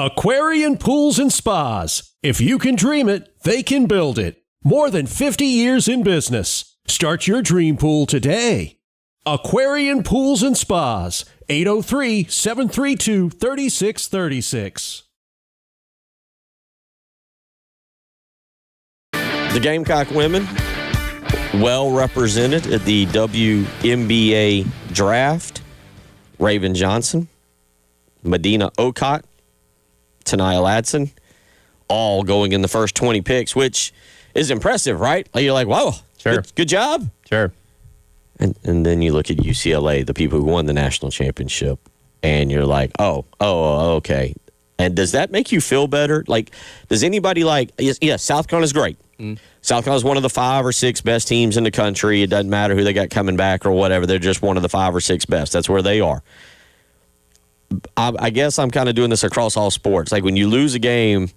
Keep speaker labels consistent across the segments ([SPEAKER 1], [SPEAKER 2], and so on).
[SPEAKER 1] Aquarian Pools and Spas. If you can dream it, they can build it. More than 50 years in business. Start your dream pool today. Aquarian Pools and Spas. 803-732-3636.
[SPEAKER 2] The Gamecock women, well represented at the WNBA draft. Raven Johnson, Medina Okot, Tania Ladson, all going in the first 20 picks, which is impressive, right? Like you're like, whoa,
[SPEAKER 3] sure.
[SPEAKER 2] Good job.
[SPEAKER 3] Sure.
[SPEAKER 2] And then you look at UCLA, the people who won the national championship, and you're like, oh, okay. And does that make you feel better? Like, does anybody like, yes, South Carolina's great. South Carolina's one of the 5 or 6 best teams in the country. It doesn't matter who they got coming back or whatever. They're just one of the 5 or 6 best. That's where they are. I guess I'm kind of doing this across all sports. Like when you lose a game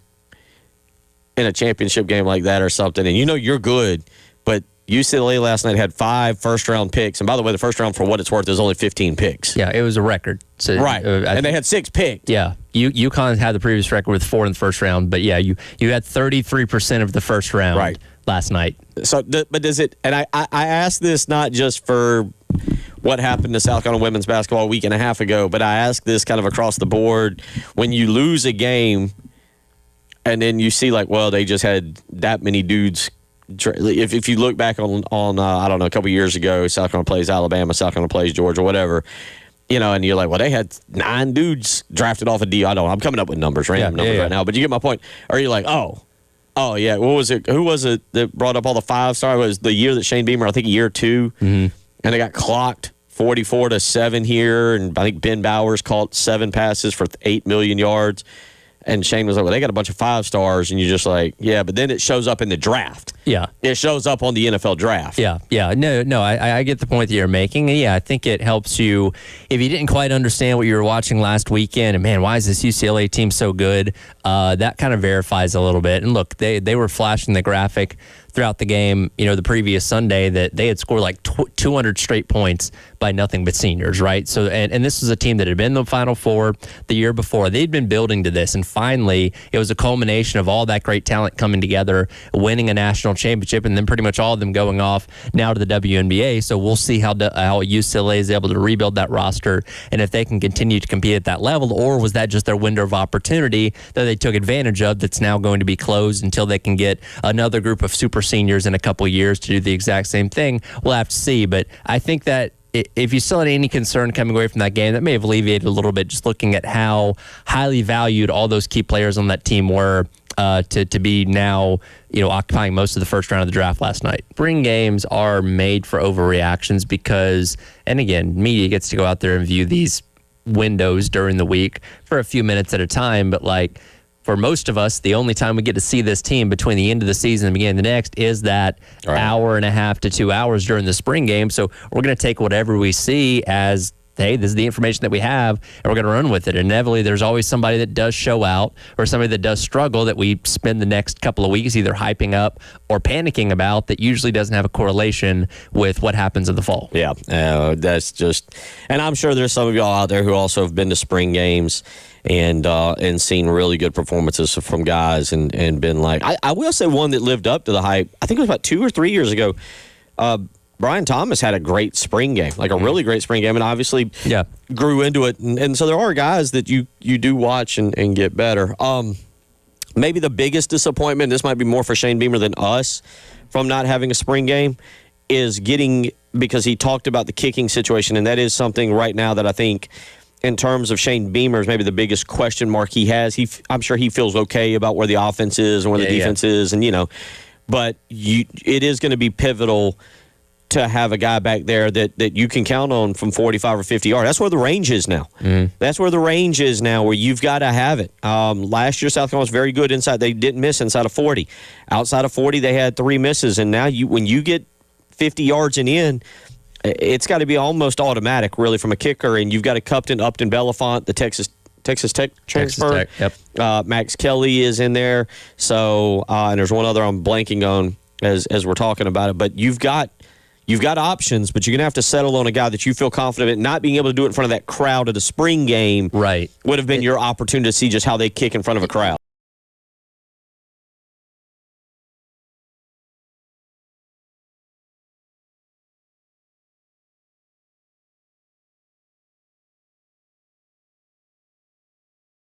[SPEAKER 2] in a championship game like that or something, and you know you're good, but UCLA last night had 5 first-round picks. And by the way, the first round, for what it's worth, is only 15 picks.
[SPEAKER 3] Yeah, it was a record. So,
[SPEAKER 2] right. And they had 6 picked.
[SPEAKER 3] Yeah. UConn had the previous record with 4 in the first round. But, yeah, you had 33% of the first round last night. So,
[SPEAKER 2] but does it – and I asked this not just for what happened to South Carolina women's basketball a week and a half ago, but I asked this kind of across the board. When you lose a game and then you see, like, well, they just had that many dudes – if you look back on I don't know, a couple years ago, South Carolina plays Alabama, South Carolina plays Georgia, whatever, you know, and you're like, well, they had 9 dudes drafted off a D. I don't know. I'm coming up with random numbers right now, but you get my point. Or you're like, oh, yeah, what was it? Who was it that brought up all the 5-star? It was the year that Shane Beamer, I think year 2, and they got clocked 44-7 here, and I think Ben Bowers caught 7 passes for 8 million yards. And Shane was like, well, they got a bunch of 5-stars. And you're just like, yeah, but then it shows up in the draft.
[SPEAKER 3] Yeah.
[SPEAKER 2] It shows up on the NFL draft.
[SPEAKER 3] Yeah. No, I get the point that you're making. And yeah, I think it helps you. If you didn't quite understand what you were watching last weekend, and man, why is this UCLA team so good? That kind of verifies a little bit. And look, they were flashing the graphic throughout the game, you know, the previous Sunday, that they had scored like 200 straight points by nothing but seniors, right? So, and this was a team that had been in the Final Four the year before. They'd been building to this, and finally, it was a culmination of all that great talent coming together, winning a national championship, and then pretty much all of them going off now to the WNBA. So we'll see how UCLA is able to rebuild that roster, and if they can continue to compete at that level, or was that just their window of opportunity that they took advantage of that's now going to be closed until they can get another group of super seniors in a couple of years to do the exact same thing? We'll have to see. But I think that if you still had any concern coming away from that game, that may have alleviated a little bit, just looking at how highly valued all those key players on that team were to be now, you know, occupying most of the first round of the draft last night. Spring games are made for overreactions because, and again, media gets to go out there and view these windows during the week for a few minutes at a time, but like, for most of us, the only time we get to see this team between the end of the season and the beginning of the next is that hour and a half to 2 hours during the spring game. So we're going to take whatever we see as, hey, this is the information that we have, and we're going to run with it. And inevitably, there's always somebody that does show out or somebody that does struggle that we spend the next couple of weeks either hyping up or panicking about, that usually doesn't have a correlation with what happens in the fall. Yeah, that's just, and I'm sure there's some of y'all out there who also have been to spring games and seen really good performances from guys and been like, I will say one that lived up to the hype. I think it was about 2 or 3 years ago. Brian Thomas had a great spring game, like a really great spring game, and obviously grew into it. And so there are guys that you do watch and get better. Maybe the biggest disappointment, this might be more for Shane Beamer than us, from not having a spring game, is because he talked about the kicking situation, and that is something right now that I think, in terms of Shane Beamer, is maybe the biggest question mark he has. I'm sure he feels okay about where the offense is and where the defense is, and but it is going to be pivotal to have a guy back there that you can count on from 45 or 50 yards. That's where the range is now. That's where the range is now, where you've got to have it. Last year, South Carolina was very good inside. They didn't miss inside of 40. Outside of 40, they had 3 misses, and now when you get 50 yards and in, it's got to be almost automatic, really, from a kicker. And you've got a Upton Belafont, the Texas Tech transfer. Texas Tech,
[SPEAKER 2] Max Kelly is in there. So, and there's one other I'm blanking on as we're talking about it. But you've got You've got options, but you're going to have to settle on a guy that you feel confident in. Not being able to do it in front of that crowd at a spring game
[SPEAKER 3] right.
[SPEAKER 2] would have been your opportunity to see just how they kick in front of a crowd.